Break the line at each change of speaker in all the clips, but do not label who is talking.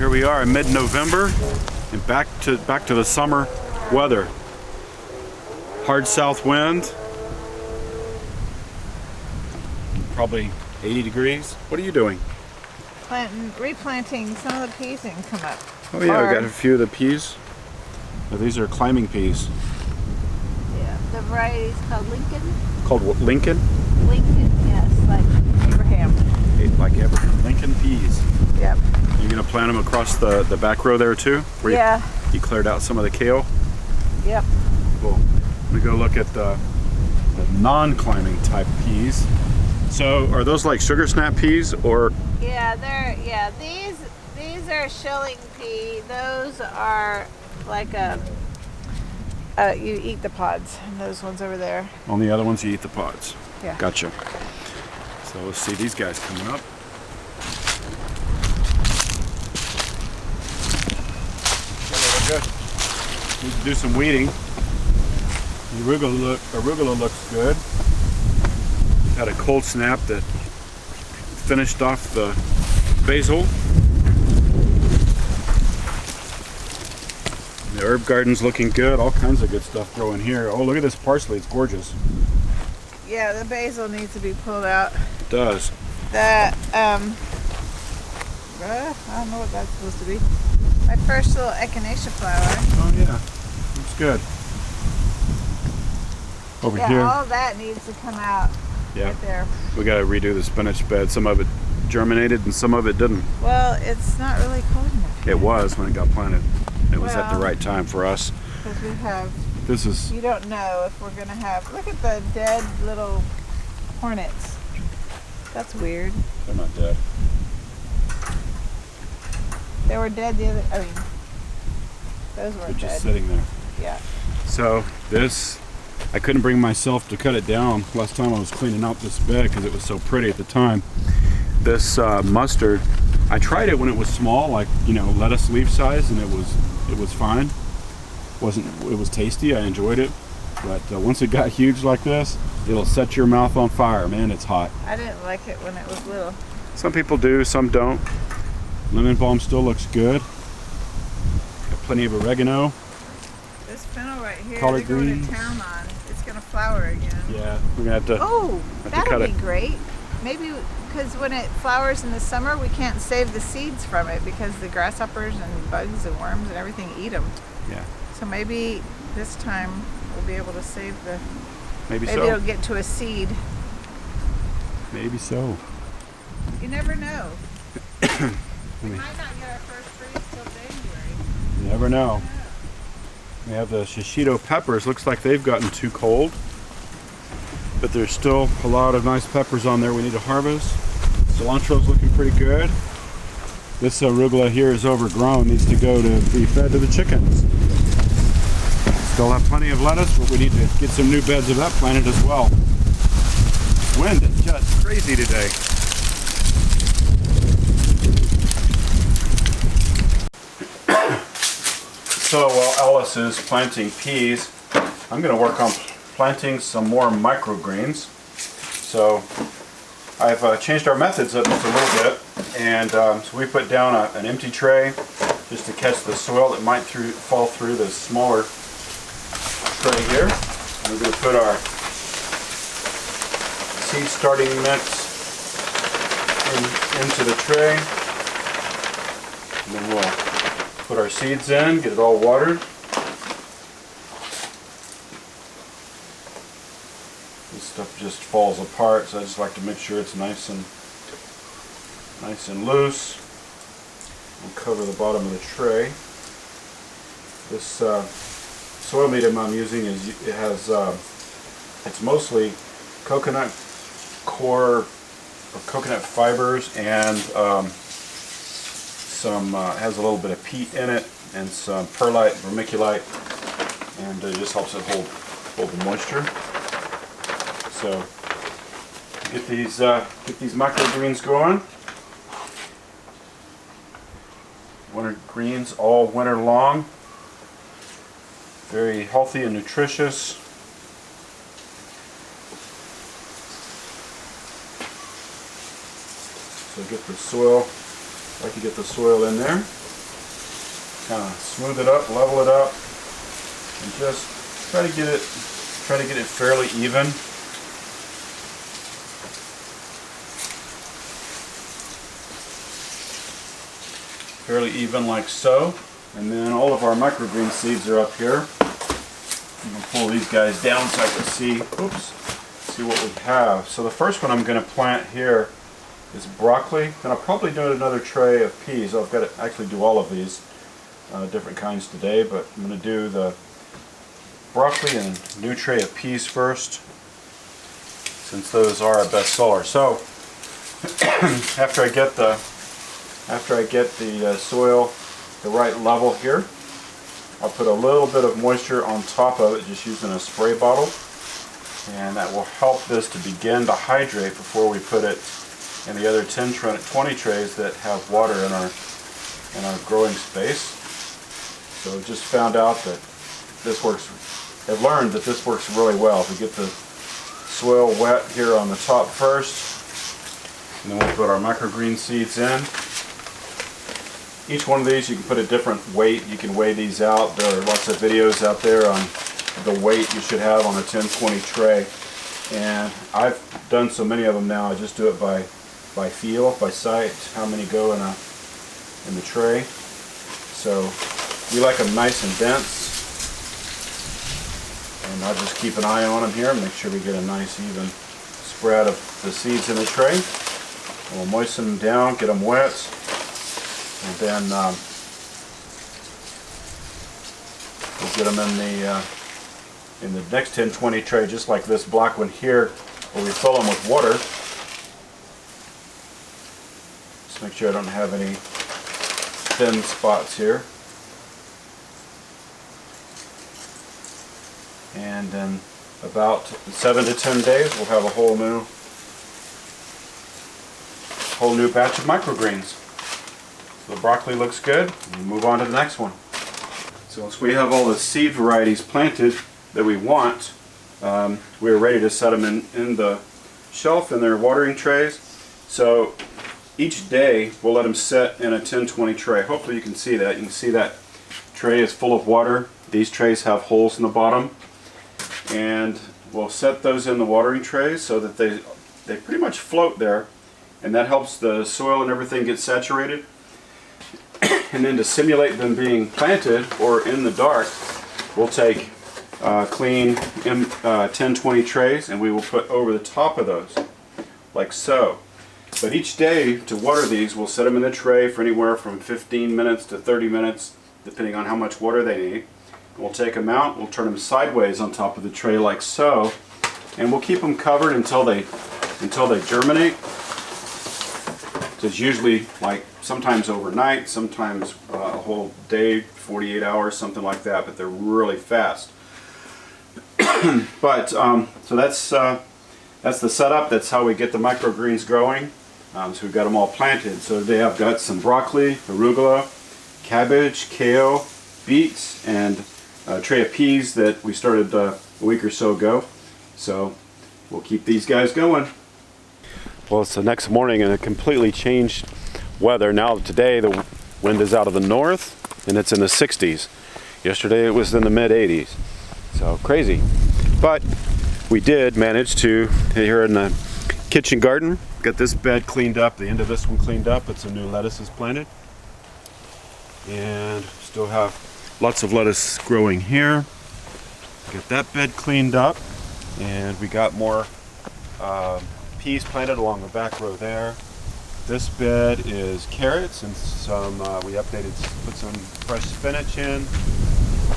Here we are in mid-November and back to the summer weather. Hard south wind. Probably 80 degrees. What are you doing?
Replanting some of the peas that can come up.
Oh yeah, we got a few of the peas. Oh, these are climbing peas.
Yeah, the variety is called Lincoln.
Called what? Lincoln?
Lincoln, yes, like Abraham.
Like Abraham. Lincoln peas.
Yep.
You're gonna plant them across the back row there too? Where
yeah.
You cleared out some of the kale?
Yep.
Cool. We go look at the non-climbing type peas. So are those like sugar snap peas or?
Yeah, these are shilling pea. Those are like you eat the pods, and those ones over there.
On the other ones you eat the pods.
Yeah.
Gotcha. So let's see these guys coming up. Good. Need to do some weeding. The arugula looks good. Had a cold snap that finished off the basil. The herb garden's looking good. All kinds of good stuff growing here. Oh, look at this parsley. It's gorgeous.
Yeah, the basil needs to be pulled out.
It does.
I don't know what that's supposed to be. My first little echinacea flower.
Oh yeah, looks good. Over here.
Yeah, all that needs to come out.
Yeah.
Right there.
We got to redo the spinach bed. Some of it germinated and some of it didn't.
Well, it's not really cold enough.
It was when it got planted. It was at the right time for us.
Because we have.
This is.
You don't know if we're gonna have. Look at the dead little hornets. That's weird.
They're not dead.
They were dead the other. I mean, those weren't dead.
They're just sitting there.
Yeah.
So this, I couldn't bring myself to cut it down. Last time I was cleaning out this bed because it was so pretty at the time. This mustard, I tried it when it was small, like lettuce leaf size, and it was fine. It was tasty. I enjoyed it. But once it got huge like this, it'll set your mouth on fire. Man, it's hot.
I didn't like it when it was little.
Some people do, some don't. Lemon balm still looks good. Got plenty of oregano.
This fennel right here,
Collard
they're going
greens.
to town on. It's going to flower again.
Yeah, we're gonna have to.
Oh, that'll be
it.
great. Maybe because when it flowers in the summer, we can't save the seeds from it because the grasshoppers and bugs and worms and everything eat them.
Yeah.
So maybe this time we'll be able to save the.
Maybe
Maybe
so.
it'll get to a seed.
Maybe so.
You never know. We might not get our first freeze till January.
You never know. We have the shishito peppers. Looks like they've gotten too cold. But there's still a lot of nice peppers on there we need to harvest. Cilantro's looking pretty good. This arugula here is overgrown. Needs to go to be fed to the chickens. Still have plenty of lettuce, but we need to get some new beds of that planted as well. Wind is just crazy today. So while Ellis is planting peas, I'm going to work on planting some more microgreens. So I've changed our methods up just a little bit, and so we put down an empty tray just to catch the soil that might fall through the smaller tray here. And we're going to put our seed starting mix into the tray, and then we'll put our seeds in, get it all watered. This stuff just falls apart, so I just like to make sure it's nice and loose. We'll cover the bottom of the tray. This soil medium I'm using it's mostly coconut core or coconut fibers and has a little bit of peat in it and some perlite, vermiculite, and it just helps it hold the moisture. So get these microgreens going. Winter greens all winter long. Very healthy and nutritious. So get the soil. I like to get the soil in there. kind of smooth it up, level it up, and just try to get it fairly even. Fairly even like so. And then all of our microgreen seeds are up here. I'm going to pull these guys down so I can see what we have. So the first one I'm going to plant here is broccoli, and I'll probably do another tray of peas. I've got to actually do all of these different kinds today, but I'm going to do the broccoli and a new tray of peas first, since those are our best sellers. So after I get the soil the right level here, I'll put a little bit of moisture on top of it, just using a spray bottle, and that will help this to begin to hydrate before we put it in the other 10, 20 trays that have water in our growing space. So just found out that this works. I've learned that this works really well. If we get the soil wet here on the top first, and then we'll put our microgreen seeds in. Each one of these, you can put a different weight. You can weigh these out. There are lots of videos out there on the weight you should have on a 10-20 tray. And I've done so many of them now, I just do it by feel, by sight, how many go in the tray. So we like them nice and dense. And I'll just keep an eye on them here and make sure we get a nice even spread of the seeds in the tray. We'll moisten them down, get them wet. And then we'll get them in the next 10-20 tray, just like this black one here, where we fill them with water. Just make sure I don't have any thin spots here. And in about 7 to 10 days, we'll have a whole new batch of microgreens. The broccoli looks good. We'll move on to the next one. So once we have all the seed varieties planted that we want, we're ready to set them in the shelf in their watering trays. So each day we'll let them sit in a 10-20 tray. Hopefully you can see that. You can see that tray is full of water. These trays have holes in the bottom. And we'll set those in the watering trays so that they pretty much float there. And that helps the soil and everything get saturated. And then to simulate them being planted or in the dark, we'll take clean 10-20 trays and we will put over the top of those, like so. But each day to water these, we'll set them in the tray for anywhere from 15 minutes to 30 minutes, depending on how much water they need. We'll take them out, we'll turn them sideways on top of the tray like so, and we'll keep them covered until they germinate. So it's usually like sometimes overnight, sometimes a whole day, 48 hours, something like that, but they're really fast. But so that's the setup. That's how we get the microgreens growing. So we've got them all planted. So today I've got some broccoli, arugula, cabbage, kale, beets, and a tray of peas that we started a week or so ago. So we'll keep these guys going. Well, it's the next morning and a completely changed weather. Now today the wind is out of the north and it's in the 60s. Yesterday it was in the mid 80s. So crazy. But we did manage to, here in the kitchen garden, got this bed cleaned up, the end of this one cleaned up, but some new lettuces planted. And still have lots of lettuce growing here. Get that bed cleaned up, and we got more peas planted along the back row there. This bed is carrots and some, we updated, put some fresh spinach in.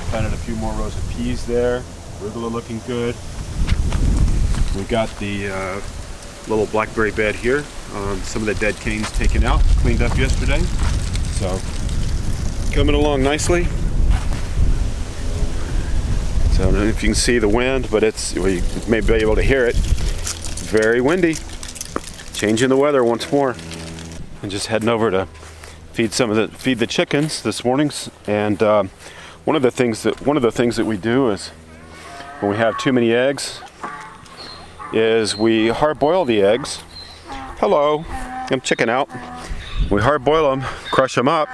Planted a few more rows of peas there. Arugula looking good. We got the little blackberry bed here. Some of the dead canes taken out, cleaned up yesterday. So coming along nicely. So I don't know if you can see the wind, but you may be able to hear it. Very windy. Changing the weather once more. And just heading over to feed the chickens this morning. And one of the things that we do is when we have too many eggs is we hard boil the eggs. Hello, I'm chicken out. We hard boil them, crush them up,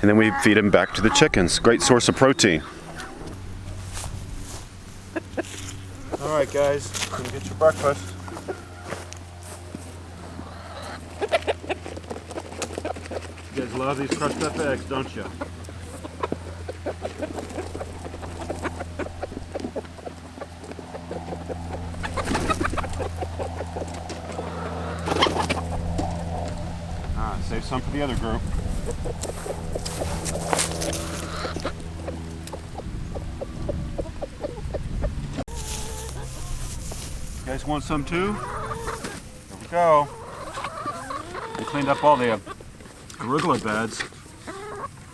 And then we feed them back to the chickens. Great source of protein. All right, guys, come get your breakfast. You guys love these crushed up eggs, don't you? Save some for the other group. You guys want some too? Here we go. We cleaned up all the arugula beds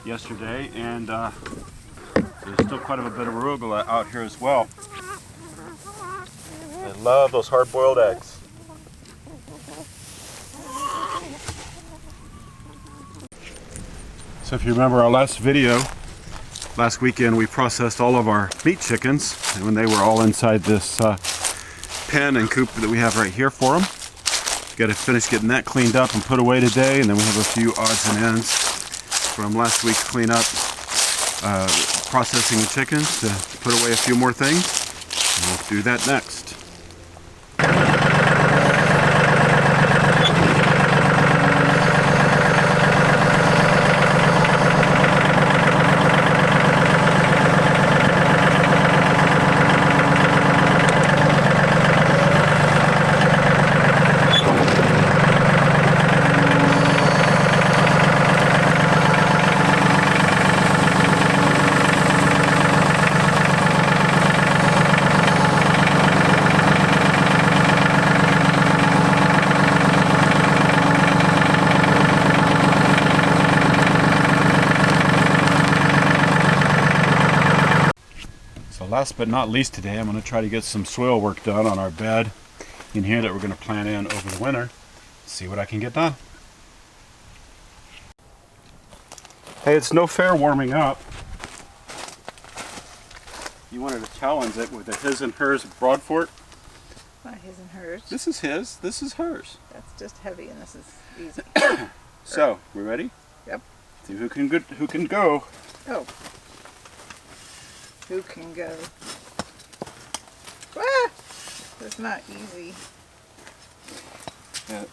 yesterday, and there's still quite a bit of arugula out here as well. I love those hard-boiled eggs. So if you remember our last video, last weekend we processed all of our meat chickens, and when they were all inside this pen and coop that we have right here for them. Got to finish getting that cleaned up and put away today, and then we have a few odds and ends from last week's cleanup, processing the chickens to put away a few more things, and we'll do that next. Last but not least today, I'm going to try to get some soil work done on our bed in here that we're going to plant in over the winter. See what I can get done. Hey, it's no fair warming up. You wanted to challenge it with a his and hers Broadfort.
Not his and hers.
This is his, this is hers.
That's just heavy and this is easy.
So, we ready?
Yep.
See who can go.
Oh. Who can go? Ah! It's not easy.
Yeah.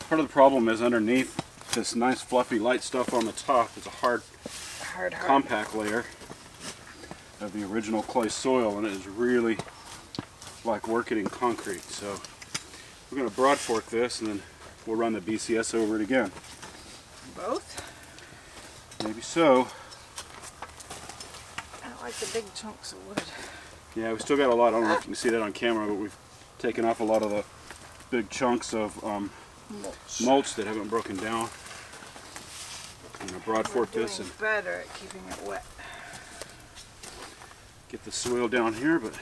Part of the problem is underneath this nice fluffy light stuff on the top is a hard compact layer of the original clay soil, and it is really like working in concrete. So we're going to broad fork this, and then we'll run the BCS over it again.
Both?
Maybe so.
I don't like the big chunks of wood.
Yeah, we still got a lot. I don't know if you can see that on camera, but we've taken off a lot of the big chunks of mulch that haven't broken down. I'm going to broad fork this and
better at keeping it wet.
Get the soil down here, but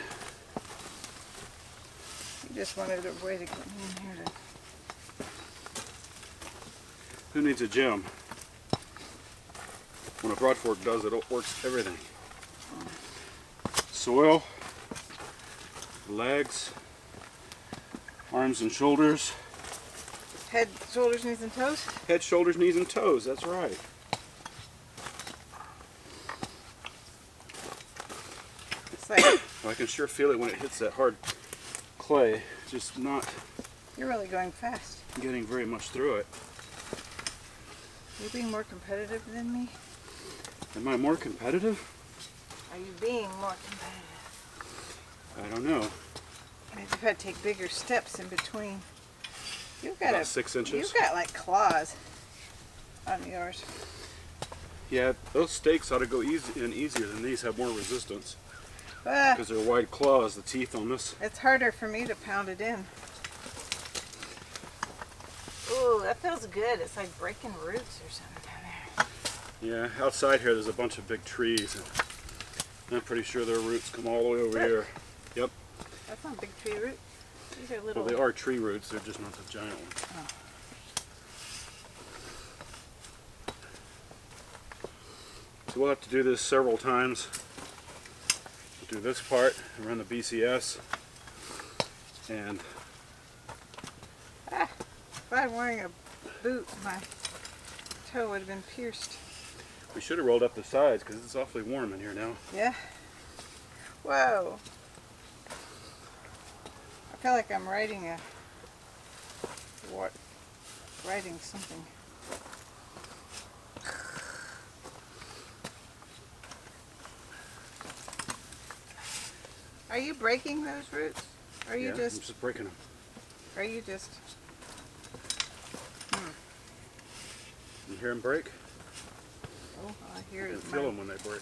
you just wanted a way to get in here to...
Who needs a gym? When a broad fork does it, it works everything. Soil, legs, arms and shoulders.
Head, shoulders, knees, and toes?
Head, shoulders, knees, and toes, that's right.
It's like...
I can sure feel it when it hits that hard clay. Just not...
You're really going fast.
Getting very much through it.
Are you being more competitive than me?
Am I more competitive?
Are you being more competitive?
I don't know.
Maybe you've had to take bigger steps in between. You've got
About 6 inches.
You've got like claws on yours.
Yeah, those stakes ought to go easier than these. Have more resistance
Ah,
because they're wide claws. The teeth on this.
it's harder for me to pound it in. Ooh, that feels good. It's like breaking roots or something down there.
Yeah, outside here there's a bunch of big trees. And I'm pretty sure their roots come all the way over here. Yep.
That's not a big tree root. These are little.
Well, they are tree roots. They're just not the giant ones.
Oh.
So we'll have to do this several times. We'll do this part and run the BCS. And
If I were wearing a boot, my toe would have been pierced.
We should have rolled up the sides because it's awfully warm in here now.
Yeah. Whoa. I feel like I'm writing something. Are you breaking those roots? Or are you
I'm just breaking them.
Are you just?
You hear them break?
Oh, I hear
You
it.
can feel them when they break.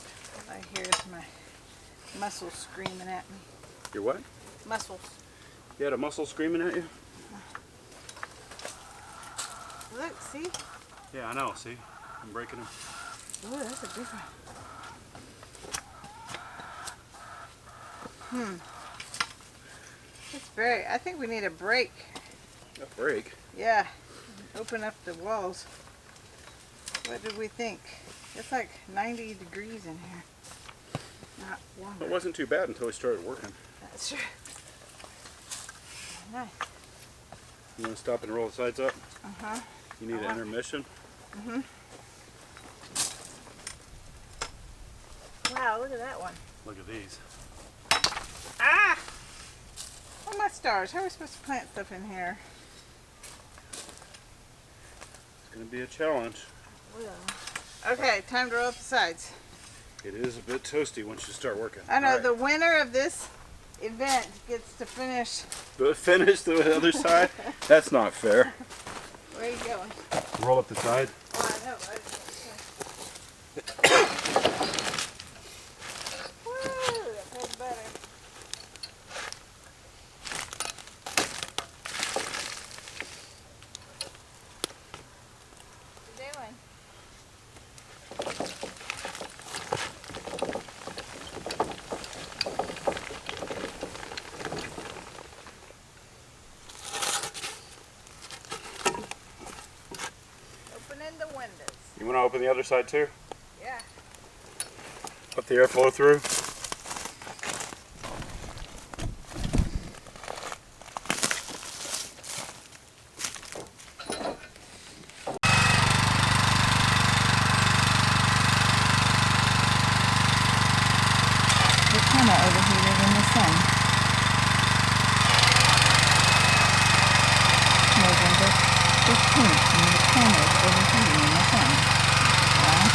I hear it's my muscles screaming at me.
Your what?
Muscles.
You had a muscle screaming at you?
Look, see?
Yeah, I know. See? I'm breaking them.
Oh, that's a big one. It's I think we need a break.
A break?
Yeah. Open up the walls. What did we think? It's like 90 degrees in here. Not warmer.
It wasn't too bad until we started working.
That's true. Nice.
You want to stop and roll the sides up?
Uh-huh.
You need an intermission?
Mm-hmm. Wow, look at that one.
Look at these.
Ah! Oh my stars, how are we supposed to plant stuff in here?
It's going to be a challenge.
Okay, time to roll up the sides.
It is a bit toasty once you start working.
I know,
All right.
the winner of this event gets to finish.
But finish the other side? That's not fair.
Where are you going?
Roll up the side.
Oh, I know. Woo, that feels better. What you doing? Opening the windows.
You want to open the other side too?
Yeah.
Let the air flow through.
The camera overheated in the sun. November 15th, and the camera is overheating in the sun. Wow.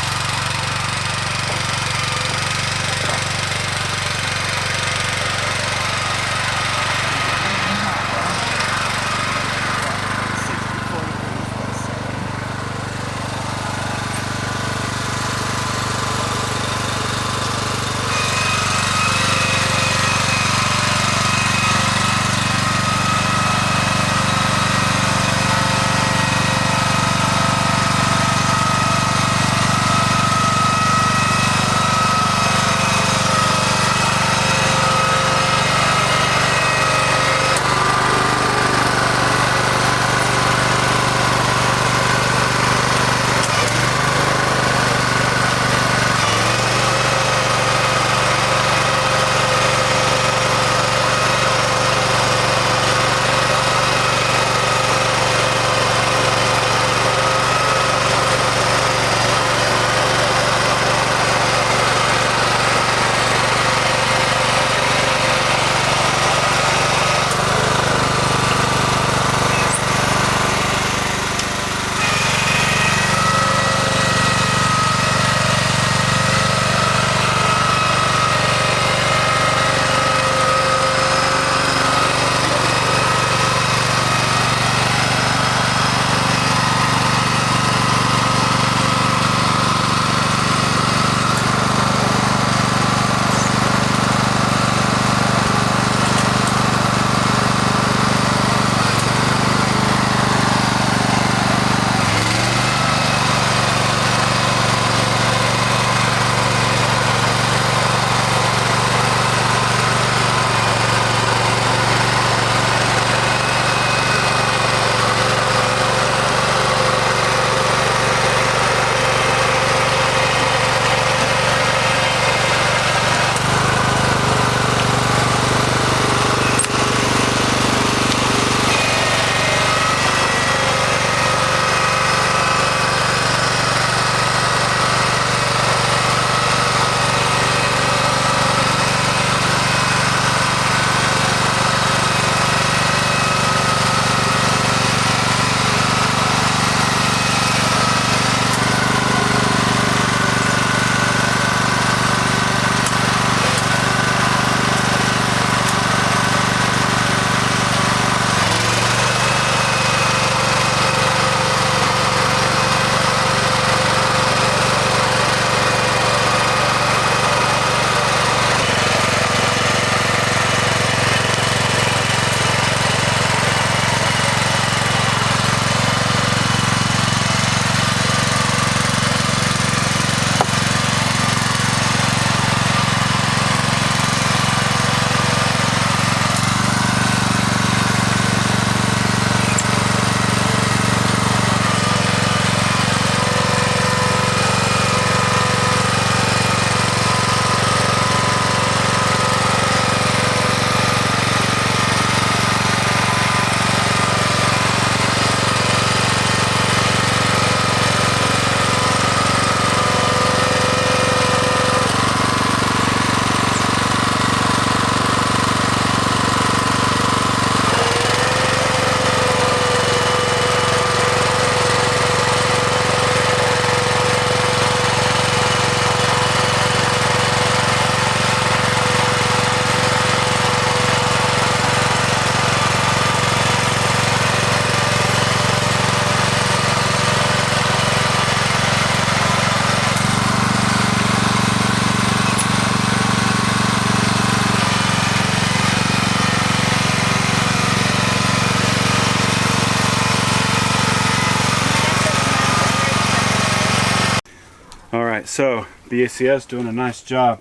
All right, so BACS doing a nice job.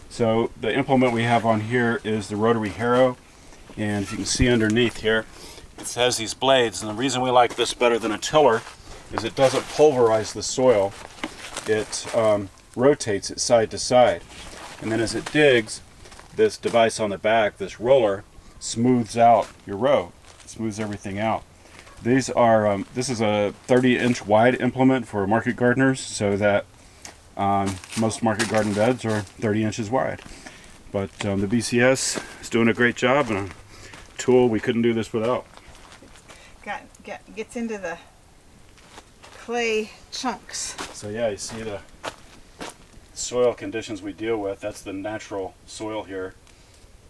So the implement we have on here is the rotary harrow, and if you can see underneath here, it has these blades, and the reason we like this better than a tiller is it doesn't pulverize the soil. It rotates it side to side, and then as it digs, this device on the back, this roller, smooths out your row, smooths everything out. These are this is a 30-inch wide implement for market gardeners, so that most market garden beds are 30 inches wide. But the BCS is doing a great job, and a tool we couldn't do this without.
Gets into the clay chunks.
So yeah, you see the soil conditions we deal with. That's the natural soil here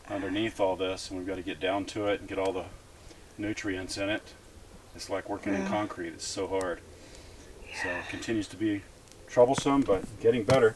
underneath all this, and we've got to get down to it and get all the nutrients in it. It's like working in concrete. It's so hard. So it continues to be troublesome, but getting better.